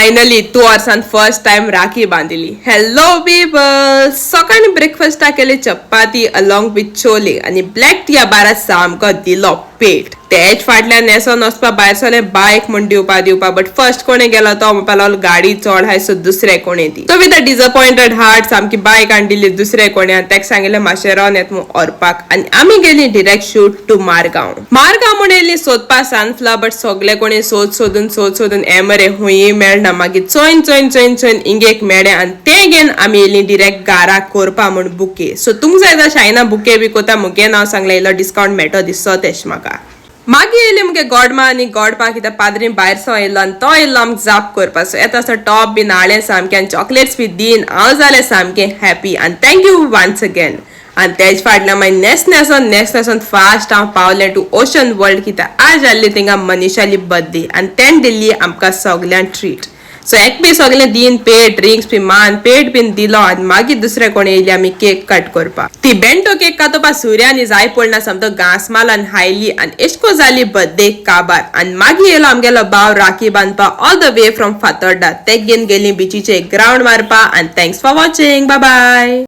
Finally 2 वर्सान first time rakhi बांधिली. Hello people, सकाळी ब्रेकफास्टा केले चपाती अलॉंग विथ छोले आणि ब्लॅक टी बारात सामको दिलो पेट. तेच फाटल्यान नेसोन वचपा भायर सरले बायक म्हण दिवपा बट फर्स्ट कोणे गेलो तो म्हणपा लागलो गाडी चोड हाय सो दुसरे कोणे ती. तो विथ अ डिसअपॉइंटेड हार्ट सामकी बायक हाडली दुसरे कोणे आनी तेका सांगिल्लें मातशें रावन येत म्हूण ओरपाक. आनी आमी गेली डिरेक्ट शूट टू मारगांव म्हण येयली सोदपा सनफ्लावर बट सगळे कोणी सोदून एमरे हुंय मेळना. मागीर चोयन इंगेक मेळे आनी ते घेवन आमी येयली डिरेक्ट गाराक कोरपा म्हूण बुके. सो तुमक जाय जाल्यार शायना बुके बी कोता मुगे नांव सांगलें इल्लो डिस्काउंट मेळटो दिसतो तेश म्हाका. मागीर येयले मुगे गोडमा आनी गोडपा कित्याक पाद्री भायर सो येयलो आनी तो येयलो आमकां जाप करपा. सो येता असो टॉप बीन हाडलें सामकें आनी चॉकलेट्स बी दीन हांव जालें सामकें हॅपी आनी थँक्यू वन्स अगेन. आनी तेज फाटल्यान मागीर नेसनेसोन फास्ट हांव पावलें टू ओशन वर्ल्ड कित्याक आज जाल्ली थिंगा मनीषाली बर्थडे आनी तेण दिल्ली आमकां सगल्यांक ट्रीट. सो एक बी सगळें दिन पेट ड्रिंक्स बी मान पेट बीन दिलो आनी मागीर दुसरे कोण येयली आमी केक कट करपा. ती बेंटो केक कातोवपा सूर्यानी जाय पडना सामको घास मालान हायली आनी एशको जाली बर्थडे काबार. आनी मागीर येयलो आमगेलो भाव राखी बांदपा all the way from Fatorda. तेक घेवन गेली बिचीचे ग्राउंड मारपा. आनी thanks for watching. Bye bye.